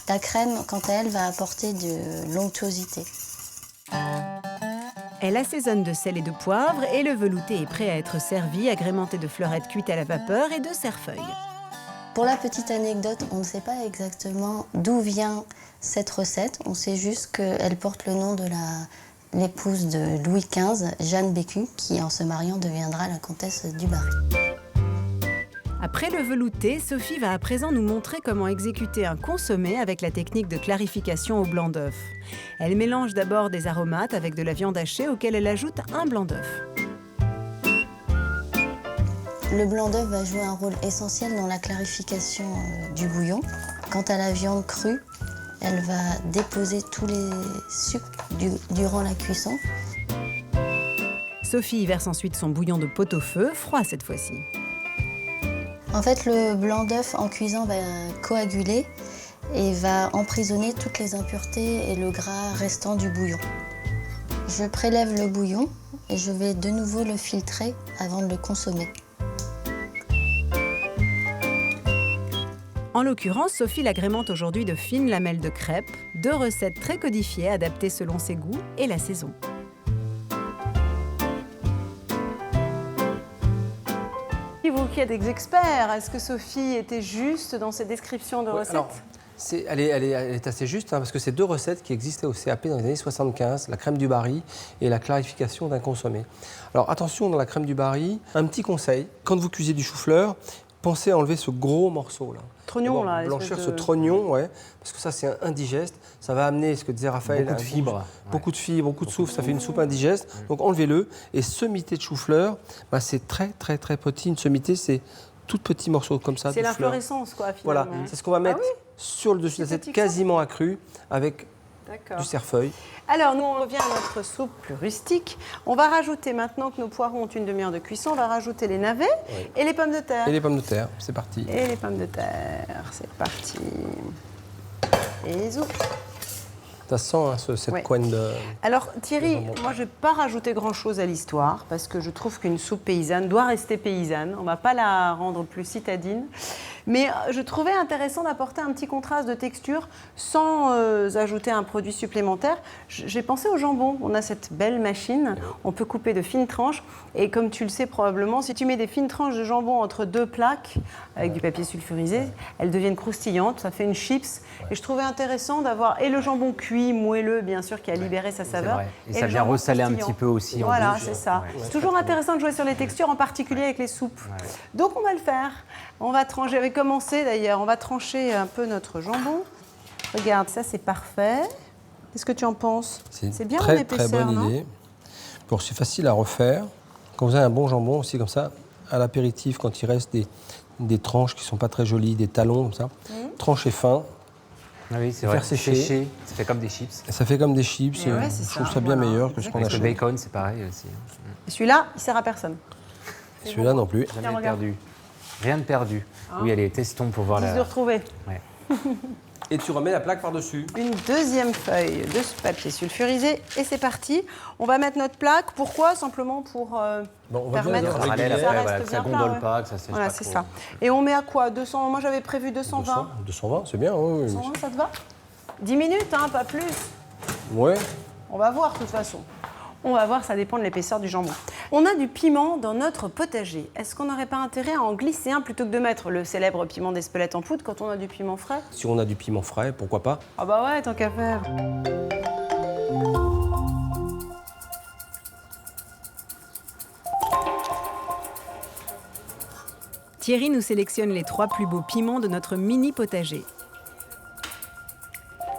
La crème, quant à elle, va apporter de l'onctuosité. Elle assaisonne de sel et de poivre et le velouté est prêt à être servi, agrémenté de fleurettes cuites à la vapeur et de cerfeuil. Pour la petite anecdote, on ne sait pas exactement d'où vient cette recette. On sait juste qu'elle porte le nom de l'épouse de Louis XV, Jeanne Bécu, qui en se mariant deviendra la comtesse du Barry. Après le velouté, Sophie va à présent nous montrer comment exécuter un consommé avec la technique de clarification au blanc d'œuf. Elle mélange d'abord des aromates avec de la viande hachée auquel elle ajoute un blanc d'œuf. Le blanc d'œuf va jouer un rôle essentiel dans la clarification du bouillon. Quant à la viande crue, elle va déposer tous les sucres durant la cuisson. Sophie verse ensuite son bouillon de pot-au-feu, froid cette fois-ci. En fait, le blanc d'œuf en cuisant va coaguler et va emprisonner toutes les impuretés et le gras restant du bouillon. Je prélève le bouillon et je vais de nouveau le filtrer avant de le consommer. En l'occurrence, Sophie l'agrémente aujourd'hui de fines lamelles de crêpes, 2 recettes très codifiées adaptées selon ses goûts et la saison. Vous qui êtes des experts, est-ce que Sophie était juste dans ses descriptions de recettes? Alors, elle est assez juste, hein, parce que c'est 2 recettes qui existaient au CAP dans les années 75, la crème du Barry et la clarification d'un consommé. Alors attention, dans la crème du Barry, un petit conseil, quand vous cuisez du chou-fleur, pensez à enlever ce gros morceau là. Trognon là. Blanchir ce trognon, ouais, parce que ça c'est indigeste. Ça va amener, ce que disait Raphaël, beaucoup de fibres. Beaucoup de fibres, beaucoup de soufre, ça fait une soupe indigeste. Donc enlevez-le. Et sommité de chou-fleur, c'est très très très petit. Une sommité, c'est tout petit morceau comme ça. C'est l'inflorescence quoi finalement. Voilà, c'est ce qu'on va mettre sur le dessus de l'assiette, quasiment accru, avec du cerfeuil. Alors, nous, on revient à notre soupe plus rustique. On va rajouter, maintenant que nos poireaux ont une demi-heure de cuisson, on va rajouter les navets et les pommes de terre. Et les pommes de terre, c'est parti. Et les pommes de terre, c'est parti. Et zou. Ça sent hein, cette couenne de... Alors Thierry, moi je ne vais pas rajouter grand-chose à l'histoire parce que je trouve qu'une soupe paysanne doit rester paysanne. On ne va pas la rendre plus citadine. Mais je trouvais intéressant d'apporter un petit contraste de texture sans ajouter un produit supplémentaire. J'ai pensé au jambon. On a cette belle machine. On peut couper de fines tranches. Et comme tu le sais probablement, si tu mets des fines tranches de jambon entre 2 plaques avec du papier sulfurisé, elles deviennent croustillantes. Ça fait une chips. Et je trouvais intéressant d'avoir et le jambon cuit, moelleux, bien sûr, qui a libéré sa saveur. Et ça vient ressaler un petit peu aussi. Voilà, en bouche. c'est ça. C'est toujours intéressant de jouer sur les textures, en particulier avec les soupes. Donc on va le faire. On va trancher, j'avais commencé d'ailleurs, on va trancher un peu notre jambon. Regarde, ça c'est parfait. Qu'est-ce que tu en penses? C'est bien en épaisseur, très bonne idée. Bon, c'est facile à refaire. Quand vous avez un bon jambon aussi comme ça, à l'apéritif, quand il reste des tranches qui ne sont pas très jolies, des talons comme ça, tranchez fin. Ah oui, c'est vrai. Faire sécher. Ça fait comme des chips. Ça fait comme des chips. Je trouve ça bien meilleur que ce qu'on achète. Le bacon, c'est pareil aussi. Et celui-là, il ne sert à personne. Celui-là non plus. Jamais perdu. Rien de perdu. Oui, allez, testons pour voir de retrouver. Ouais. Et tu remets la plaque par-dessus. Une deuxième feuille de ce papier sulfurisé et c'est parti. On va mettre notre plaque. Pourquoi? Simplement pour Bon, on va permettre bien Parallèle que ça après, reste voilà, que ça bien gondole plat, pas, que ça sèche Voilà, pas c'est trop. ça. Et on met à quoi? 200? Moi j'avais prévu 220. 220, c'est bien. Oui, 220, ça te va? 10 minutes, hein, pas plus. Ouais. On va voir de toute façon. On va voir, ça dépend de l'épaisseur du jambon. On a du piment dans notre potager. Est-ce qu'on n'aurait pas intérêt à en glisser un plutôt que de mettre le célèbre piment d'Espelette en poudre quand on a du piment frais? Si on a du piment frais, pourquoi pas? Ah bah ouais, tant qu'à faire. Thierry nous sélectionne les 3 plus beaux piments de notre mini potager.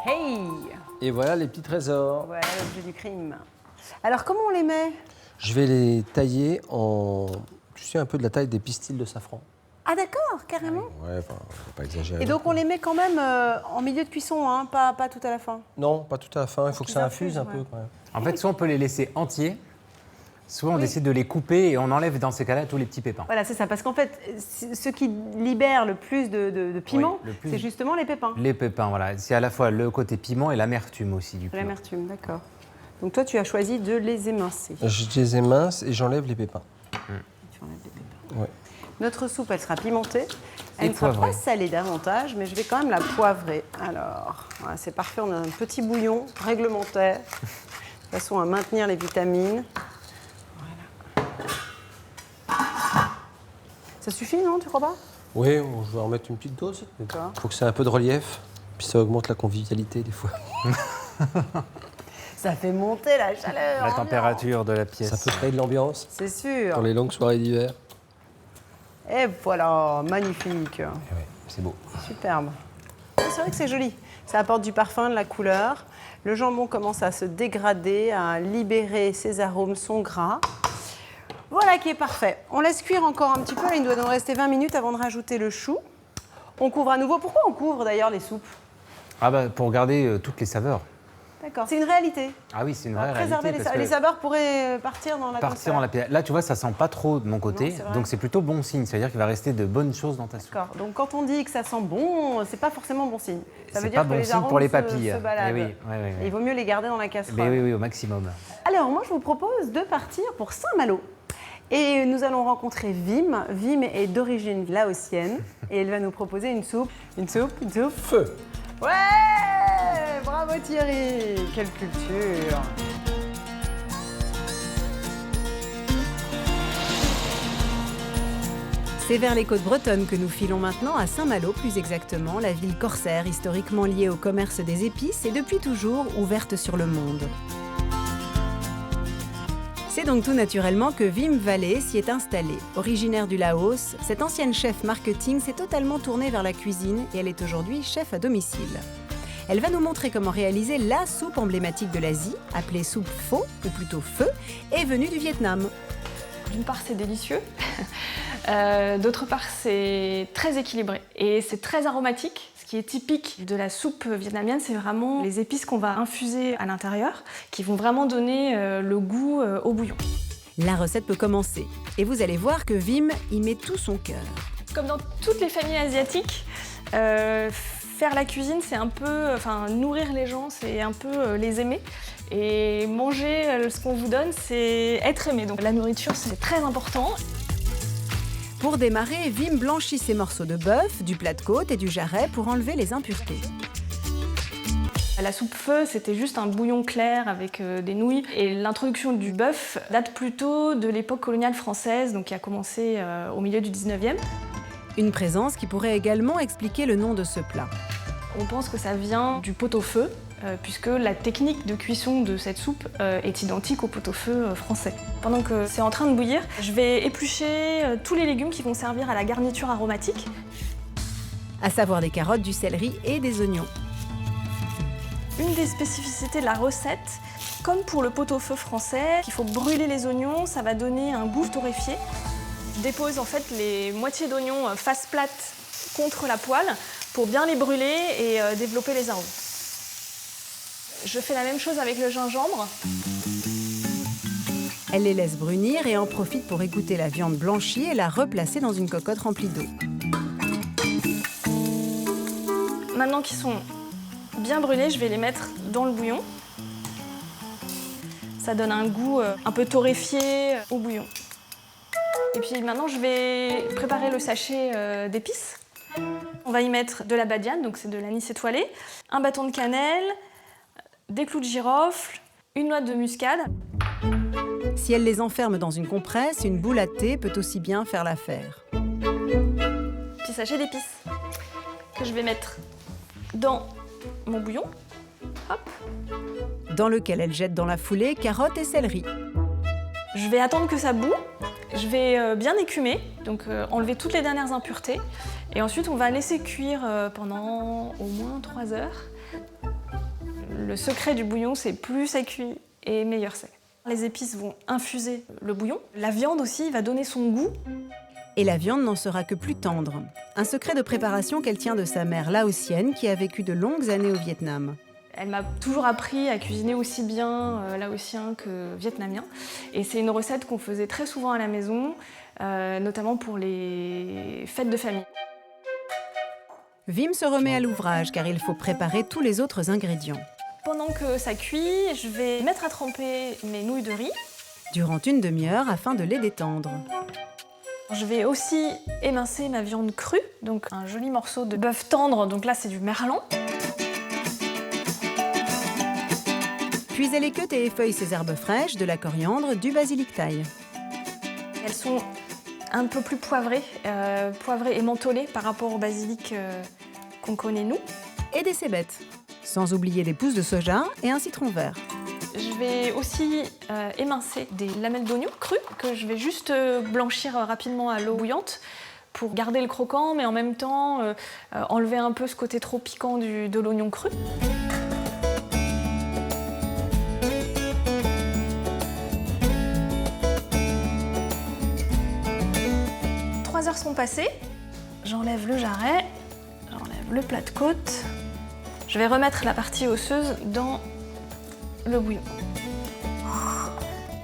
Hey! Et voilà les petits trésors. Voilà l'objet du crime. Alors comment on les met? Je vais les tailler en, tu sais, un peu de la taille des pistils de safran. Ah d'accord, carrément. Ouais, enfin, faut pas exagérer. Et donc on les met quand même en milieu de cuisson, hein, pas tout à la fin. Non, pas tout à la fin, il faut que ça infuse un ouais. peu quand même. En fait, soit on peut les laisser entiers, soit on décide de les couper et on enlève dans ces cas-là tous les petits pépins. Voilà, c'est ça, parce qu'en fait, ce qui libère le plus de piment, Oui, le plus- c'est justement les pépins. Les pépins, voilà. C'est à la fois le côté piment et l'amertume aussi du piment. L'amertume, d'accord. Donc toi, tu as choisi de les émincer. Je les émince et j'enlève les pépins. Tu enlèves les pépins. Ouais. Notre soupe, elle sera pimentée. Elle Et ne sera poivrée. pas salée davantage, mais je vais quand même la poivrer. Alors, voilà, c'est parfait, on a un petit bouillon réglementaire, de façon à maintenir les vitamines. Voilà. Ça suffit, non, tu crois pas? Oui, je vais en mettre une petite dose. Il D'accord. faut que ça ait un peu de relief, puis ça augmente la convivialité des fois. Ça fait monter la chaleur. La température de la pièce. Ça peut créer de l'ambiance C'est sûr. dans les longues soirées d'hiver. Et voilà, magnifique. Ouais, c'est beau. Superbe. C'est vrai que c'est joli. Ça apporte du parfum, de la couleur. Le jambon commence à se dégrader, à libérer ses arômes, son gras. Voilà qui est parfait. On laisse cuire encore un petit peu. Il doit nous rester 20 minutes avant de rajouter le chou. On couvre à nouveau. Pourquoi on couvre d'ailleurs les soupes? Ah bah, pour garder toutes les saveurs. D'accord. C'est une réalité. Ah oui, c'est une vraie Préserver réalité. parce que les saveurs pourraient partir dans la partir en la pièce. Là, tu vois, ça sent pas trop de mon côté, Non, c'est vrai. donc c'est plutôt bon signe. C'est-à-dire qu'il va rester de bonnes choses dans ta soupe. D'accord. Donc quand on dit que ça sent bon, c'est pas forcément bon signe. Ça veut C'est dire pas que bon les signe arômes pour les se papilles. baladent. Eh oui, ouais, Et il vaut mieux les garder dans la casserole. Mais oui, au maximum. Alors, moi, je vous propose de partir pour Saint-Malo. Et nous allons rencontrer Vim. Vim est d'origine laotienne et elle va nous proposer une soupe. Une soupe. Feu. Ouais! Bravo Thierry! Quelle culture! C'est vers les côtes bretonnes que nous filons maintenant, à Saint-Malo plus exactement, la ville corsaire historiquement liée au commerce des épices et depuis toujours ouverte sur le monde. C'est donc tout naturellement que Vim Vallée s'y est installée. Originaire du Laos, cette ancienne chef marketing s'est totalement tournée vers la cuisine et elle est aujourd'hui chef à domicile. Elle va nous montrer comment réaliser la soupe emblématique de l'Asie, appelée soupe pho, ou plutôt feu, et venue du Vietnam. D'une part, c'est délicieux. D'autre part, c'est très équilibré et c'est très aromatique. Ce qui est typique de la soupe vietnamienne, c'est vraiment les épices qu'on va infuser à l'intérieur, qui vont vraiment donner le goût au bouillon. La recette peut commencer, et vous allez voir que Vim y met tout son cœur. Comme dans toutes les familles asiatiques, faire la cuisine, c'est un peu, nourrir les gens, c'est un peu les aimer. Et manger ce qu'on vous donne, c'est être aimé. Donc la nourriture, c'est très important. Pour démarrer, Vim blanchit ses morceaux de bœuf, du plat de côte et du jarret pour enlever les impuretés. La soupe feu, c'était juste un bouillon clair avec des nouilles. Et l'introduction du bœuf date plutôt de l'époque coloniale française, donc qui a commencé au milieu du 19e. Une présence qui pourrait également expliquer le nom de ce plat. On pense que ça vient du pot-au-feu, puisque la technique de cuisson de cette soupe est identique au pot-au-feu français. Pendant que c'est en train de bouillir, je vais éplucher tous les légumes qui vont servir à la garniture aromatique. À savoir des carottes, du céleri et des oignons. Une des spécificités de la recette, comme pour le pot-au-feu français, il faut brûler les oignons, ça va donner un goût torréfié. Je dépose en fait les moitiés d'oignons face plate contre la poêle pour bien les brûler et développer les arômes. Je fais la même chose avec le gingembre. Elle les laisse brunir et en profite pour égoutter la viande blanchie et la replacer dans une cocotte remplie d'eau. Maintenant qu'ils sont bien brûlés, je vais les mettre dans le bouillon. Ça donne un goût un peu torréfié au bouillon. Et puis maintenant, je vais préparer le sachet d'épices. On va y mettre de la badiane, donc c'est de l'anis étoilé, un bâton de cannelle, des clous de girofle, une noix de muscade. Si elle les enferme dans une compresse, une boule à thé peut aussi bien faire l'affaire. Petit sachet d'épices que je vais mettre dans mon bouillon. Hop. Dans lequel elle jette dans la foulée carottes et céleri. Je vais attendre que ça bout. Je vais bien écumer, donc enlever toutes les dernières impuretés. Et ensuite, on va laisser cuire pendant au moins 3 heures. Le secret du bouillon, c'est plus ça cuit et meilleur c'est. Les épices vont infuser le bouillon. La viande aussi va donner son goût. Et la viande n'en sera que plus tendre. Un secret de préparation qu'elle tient de sa mère laotienne qui a vécu de longues années au Vietnam. Elle m'a toujours appris à cuisiner aussi bien laotien que vietnamien. Et c'est une recette qu'on faisait très souvent à la maison, notamment pour les fêtes de famille. Vim se remet à l'ouvrage car il faut préparer tous les autres ingrédients. Pendant que ça cuit, je vais mettre à tremper mes nouilles de riz. Durant une demi-heure afin de les détendre. Je vais aussi émincer ma viande crue, donc un joli morceau de bœuf tendre, donc là c'est du merlan. Puis elle équeute et effeuille ses herbes fraîches, de la coriandre, du basilic thaï. Elles sont un peu plus poivrées et mentholées par rapport au basilic qu'on connaît nous. Et des cébettes, sans oublier des pousses de soja et un citron vert. Je vais aussi émincer des lamelles d'oignon crues que je vais juste blanchir rapidement à l'eau bouillante pour garder le croquant, mais en même temps enlever un peu ce côté trop piquant de l'oignon cru. Les 3 heures sont passées, j'enlève le jarret, j'enlève le plat de côte. Je vais remettre la partie osseuse dans le bouillon.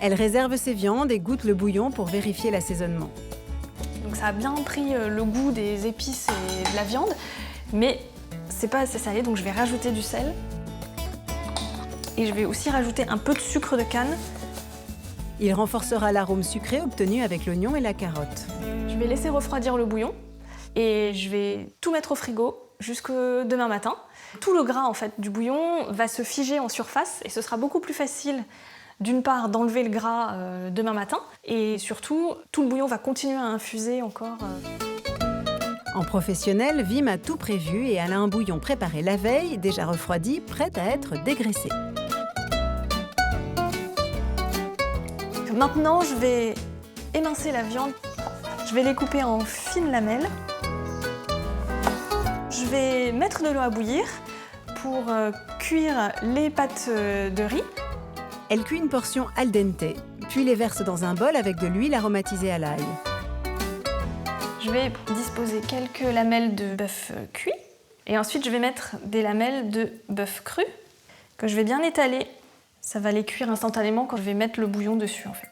Elle réserve ses viandes et goûte le bouillon pour vérifier l'assaisonnement. Donc ça a bien pris le goût des épices et de la viande, mais c'est pas assez salé, donc je vais rajouter du sel. Et je vais aussi rajouter un peu de sucre de canne. Il renforcera l'arôme sucré obtenu avec l'oignon et la carotte. Je vais laisser refroidir le bouillon et je vais tout mettre au frigo jusque demain matin. Tout le gras en fait du bouillon va se figer en surface et ce sera beaucoup plus facile d'une part d'enlever le gras demain matin et surtout tout le bouillon va continuer à infuser encore. En professionnel, Vim a tout prévu et elle a un bouillon préparé la veille, déjà refroidi, prêt à être dégraissé. Maintenant, je vais émincer la viande. Je vais les couper en fines lamelles. Je vais mettre de l'eau à bouillir pour cuire les pâtes de riz. Elle cuit une portion al dente, puis les verse dans un bol avec de l'huile aromatisée à l'ail. Je vais disposer quelques lamelles de bœuf cuit. Et ensuite, je vais mettre des lamelles de bœuf cru que je vais bien étaler. Ça va les cuire instantanément quand je vais mettre le bouillon dessus, en fait.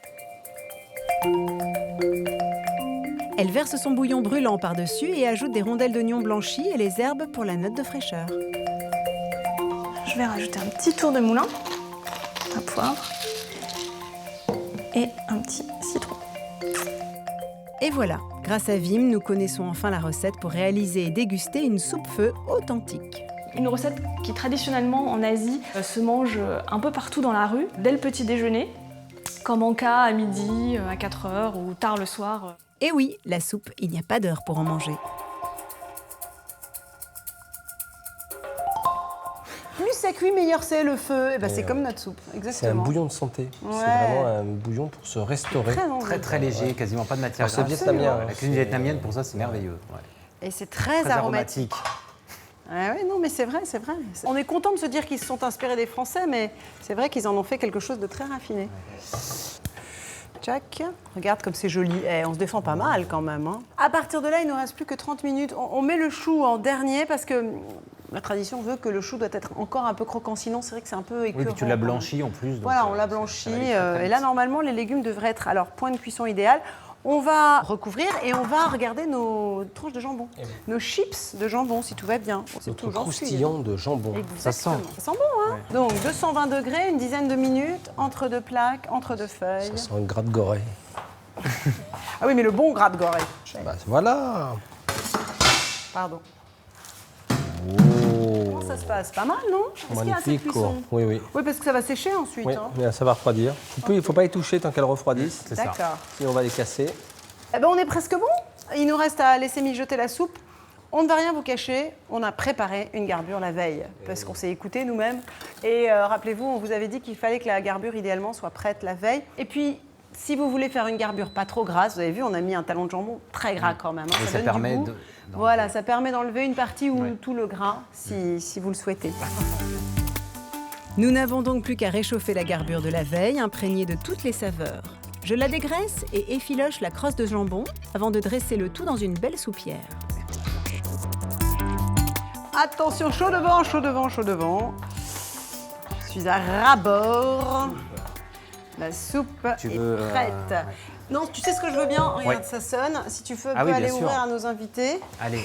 Elle verse son bouillon brûlant par-dessus et ajoute des rondelles d'oignon blanchis et les herbes pour la note de fraîcheur. Je vais rajouter un petit tour de moulin, un poivre et un petit citron. Et voilà, grâce à Vim, nous connaissons enfin la recette pour réaliser et déguster une soupe-feu authentique. Une recette qui traditionnellement en Asie se mange un peu partout dans la rue, dès le petit déjeuner, comme en cas à midi, à 4h ou tard le soir. Et oui, la soupe, il n'y a pas d'heure pour en manger. Plus ça cuit, meilleur c'est le feu. Et ben c'est comme notre soupe, exactement. C'est un bouillon de santé. Ouais. C'est vraiment un bouillon pour se restaurer. Très léger, quasiment pas de matière C'est grasse. vietnamien. La cuisine vietnamienne, pour ça, c'est merveilleux. Et c'est très aromatique. Ah ouais, non, mais c'est vrai, c'est vrai. On est content de se dire qu'ils se sont inspirés des Français, mais c'est vrai qu'ils en ont fait quelque chose de très raffiné. Tchac, regarde comme c'est joli. On se défend pas mal quand même. Hein. À partir de là, il ne nous reste plus que 30 minutes. On met le chou en dernier parce que la tradition veut que le chou doit être encore un peu croquant. Sinon, c'est vrai que c'est un peu écœurant. Oui, puis tu l'as blanchi en plus. Donc voilà, on l'a blanchi. Et là, normalement, les légumes devraient être, alors, point de cuisson idéal. On va recouvrir et on va regarder nos tranches de jambon. Nos chips de jambon, si tout va bien. C'est Notre toujours croustillant de jambon. Ça sent bon, hein. Donc 220 degrés, une dizaine de minutes, entre deux plaques, entre deux feuilles. Ça sent un gras de gorée. Ah oui, mais le bon gras de gorée. Bah, voilà. Pardon. Oh. Comment ça se passe? Pas mal, non? Est-ce qu'il y a assez de Magnifique, quoi. cuisson? Oui, oui. Oui, parce que ça va sécher ensuite. Oui, hein. mais ça va refroidir. Il ne faut pas y toucher tant qu'elle refroidisse. C'est ça. D'accord. Sinon, on va les casser. Eh ben, on est presque bon. Il nous reste à laisser mijoter la soupe. On ne va rien vous cacher, on a préparé une garbure la veille, parce qu'on s'est écouté nous-mêmes. Et rappelez-vous, on vous avait dit qu'il fallait que la garbure, idéalement, soit prête la veille. Et puis, si vous voulez faire une garbure pas trop grasse, vous avez vu, on a mis un talon de jambon très gras quand même. hein, Et ça donne permet du goût. Voilà, ça permet d'enlever une partie ou tout le gras, si vous le souhaitez. Nous n'avons donc plus qu'à réchauffer la garbure de la veille, imprégnée de toutes les saveurs. Je la dégraisse et effiloche la crosse de jambon avant de dresser le tout dans une belle soupière. Attention, chaud devant, chaud devant, chaud devant. Je suis à ras-bord. La soupe est prête. Non, tu sais ce que je veux bien? Regarde, ça sonne. Si tu veux, aller ouvrir à nos invités. Allez.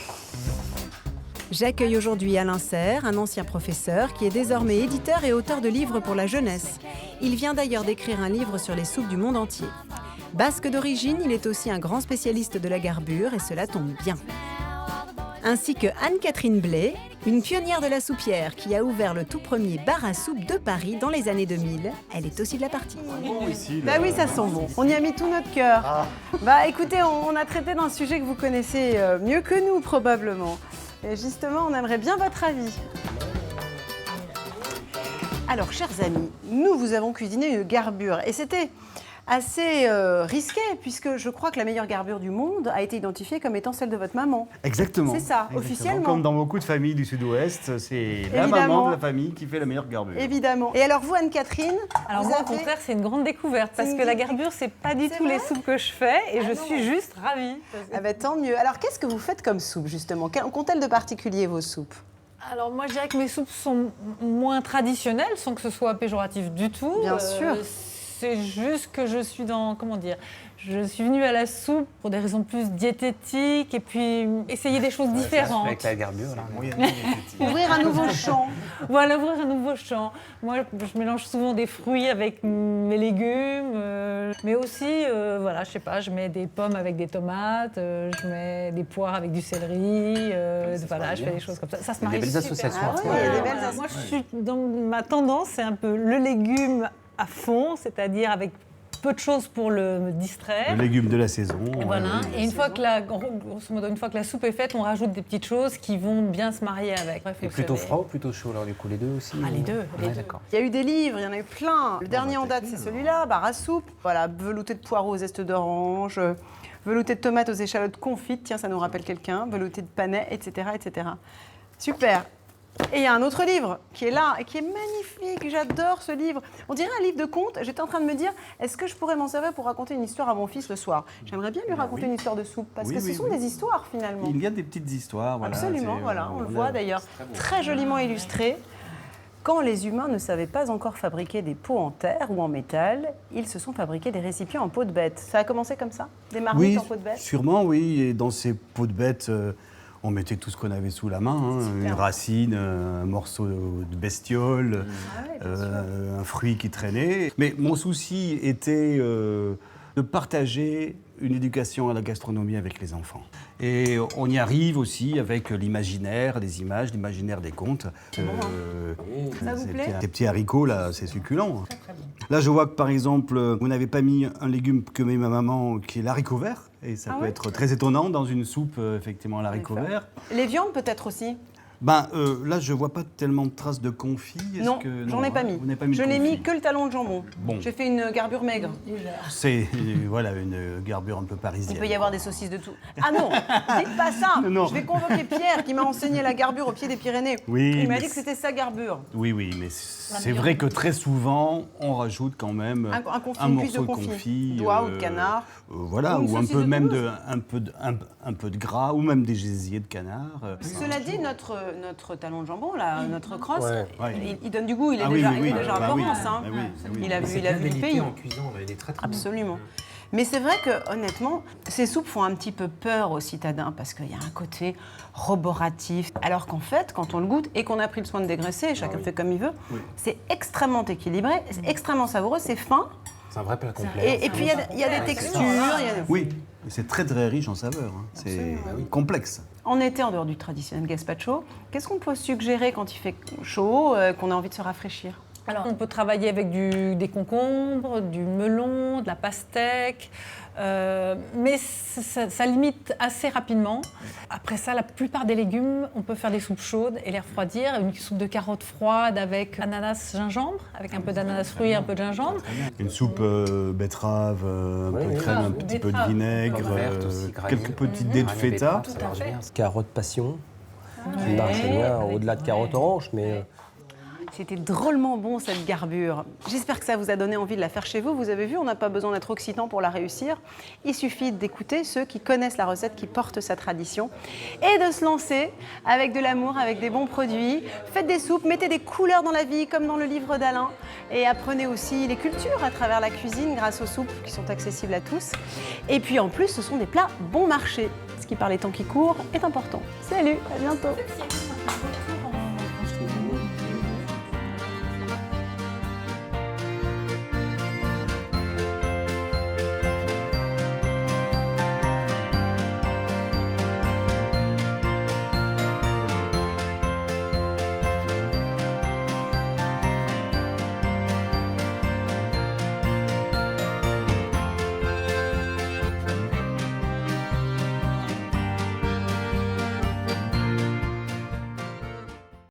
J'accueille aujourd'hui Alain Serre, un ancien professeur qui est désormais éditeur et auteur de livres pour la jeunesse. Il vient d'ailleurs d'écrire un livre sur les soupes du monde entier. Basque d'origine, il est aussi un grand spécialiste de la garbure et cela tombe bien. Ainsi que Anne-Catherine Blais, une pionnière de la soupière qui a ouvert le tout premier bar à soupe de Paris dans les années 2000. Elle est aussi de la partie. Bah oui, ça sent bon. On y a mis tout notre cœur. Bah écoutez, on a traité d'un sujet que vous connaissez mieux que nous probablement. Et justement, on aimerait bien votre avis. Alors, chers amis, nous vous avons cuisiné une garbure et c'était assez risqué puisque je crois que la meilleure garbure du monde a été identifiée comme étant celle de votre maman. Exactement. C'est ça, Exactement. officiellement. Comme dans beaucoup de familles du Sud-Ouest, c'est la maman de la famille qui fait la meilleure garbure. Évidemment. Et alors vous, Anne-Catherine? Alors moi, au contraire, c'est une grande découverte parce que la garbure, c'est pas du tout les soupes que je fais et je suis juste ravie. Ah bah tant mieux. Alors qu'est-ce que vous faites comme soupe justement? Qu'ont-elles de particulier vos soupes? Alors moi, je dirais que mes soupes sont moins traditionnelles, sans que ce soit péjoratif du tout. Bien sûr. C'est juste que je suis dans, comment dire, je suis venue à la soupe pour des raisons plus diététiques et puis essayer des choses différentes. Avec la garbure, là. Ouvrir un nouveau champ. Voilà, ouvrir un nouveau champ. Moi, je mélange souvent des fruits avec mes légumes, mais aussi, voilà, je sais pas, je mets des pommes avec des tomates, je mets des poires avec du céleri, voilà, je fais des choses comme ça. Ça se marie des belles associations. Moi, je suis dans ma tendance, c'est un peu le légume à fond, c'est-à-dire avec peu de choses pour me distraire. Le légume de la saison. Et voilà. Et une fois que la soupe est faite, on rajoute des petites choses qui vont bien se marier avec. Et plutôt froid ou plutôt chaud alors du coup, les deux aussi? Ah, les deux. D'accord. Il y a eu des livres, il y en a eu plein. Le dernier en date, c'est celui-là, bar à soupe. Voilà, velouté de poireaux aux zestes d'orange, velouté de tomates aux échalotes confites, tiens, ça nous rappelle quelqu'un, velouté de panais, etc., etc. Super. Et il y a un autre livre qui est là et qui est magnifique, j'adore ce livre. On dirait un livre de contes. J'étais en train de me dire, est-ce que je pourrais m'en servir pour raconter une histoire à mon fils le soir? J'aimerais bien lui raconter une histoire de soupe, parce que ce sont des histoires finalement. Il y a des petites histoires. Voilà, absolument, voilà, on le voit d'ailleurs, très joliment illustré. Quand les humains ne savaient pas encore fabriquer des pots en terre ou en métal, ils se sont fabriqués des récipients en peau de bête. Ça a commencé comme ça? Des marmites en peau de bête? Sûrement, oui. Et dans ces pots de bête, on mettait tout ce qu'on avait sous la main, hein, une racine, un morceau de bestiole, un fruit qui traînait. Mais mon souci était de partager une éducation à la gastronomie avec les enfants. Et on y arrive aussi avec l'imaginaire des images, l'imaginaire des contes. Ça vous plaît? Ces petits haricots, là, c'est succulent. Là, je vois que, par exemple, vous n'avez pas mis un légume que met ma maman, qui est l'haricot vert. Et ça peut être très étonnant dans une soupe, effectivement, à l'haricot vert. Les viandes, peut-être aussi? Ben, là, je vois pas tellement de traces de confit. Non, j'en ai pas mis. Je n'ai mis que le talon de jambon. Bon. J'ai fait une garbure maigre. C'est voilà, une garbure un peu parisienne. Il peut y avoir des saucisses de tout. Ah non, dites pas ça. Non. Je vais convoquer Pierre qui m'a enseigné la garbure au pied des Pyrénées. Oui, il m'a dit que c'était sa garbure. Oui, mais c'est vrai que très souvent, on rajoute quand même un morceau de confit. D'oie ou de canard. Voilà, ou un peu même un peu de gras, ou même des gésiers de canard. Cela dit, notre talon de jambon, là, notre crosse, il donne du goût. Il est déjà en Provence. Il a vu le pays. En cuisant, il est très Absolument. Mais c'est vrai que, honnêtement, ces soupes font un petit peu peur aux citadins parce qu'il y a un côté roboratif. Alors qu'en fait, quand on le goûte et qu'on a pris le soin de dégraisser, chacun fait comme il veut, c'est extrêmement équilibré, c'est extrêmement savoureux, c'est fin. C'est un vrai plat complet. Et puis il y a des textures. Oui, c'est très très riche en saveurs. Hein. C'est complexe. En été, en dehors du traditionnel gazpacho, qu'est-ce qu'on peut suggérer quand il fait chaud, qu'on a envie de se rafraîchir? Alors, on peut travailler avec des concombres, du melon, de la pastèque, mais ça limite assez rapidement. Après ça, la plupart des légumes, on peut faire des soupes chaudes et les refroidir. Une soupe de carottes froide avec ananas gingembre, avec un peu d'ananas fruit et un peu de gingembre. Une soupe betterave, un peu de crème, un petit peu de vinaigre, quelques petites dés de feta. Carottes passion, qui marche bien au-delà de carottes oranges, mais... C'était drôlement bon cette garbure. J'espère que ça vous a donné envie de la faire chez vous. Vous avez vu, on n'a pas besoin d'être occitan pour la réussir. Il suffit d'écouter ceux qui connaissent la recette, qui portent sa tradition et de se lancer avec de l'amour, avec des bons produits. Faites des soupes, mettez des couleurs dans la vie comme dans le livre d'Alain et apprenez aussi les cultures à travers la cuisine grâce aux soupes qui sont accessibles à tous. Et puis en plus, ce sont des plats bon marché, ce qui par les temps qui courent est important. Salut, à bientôt.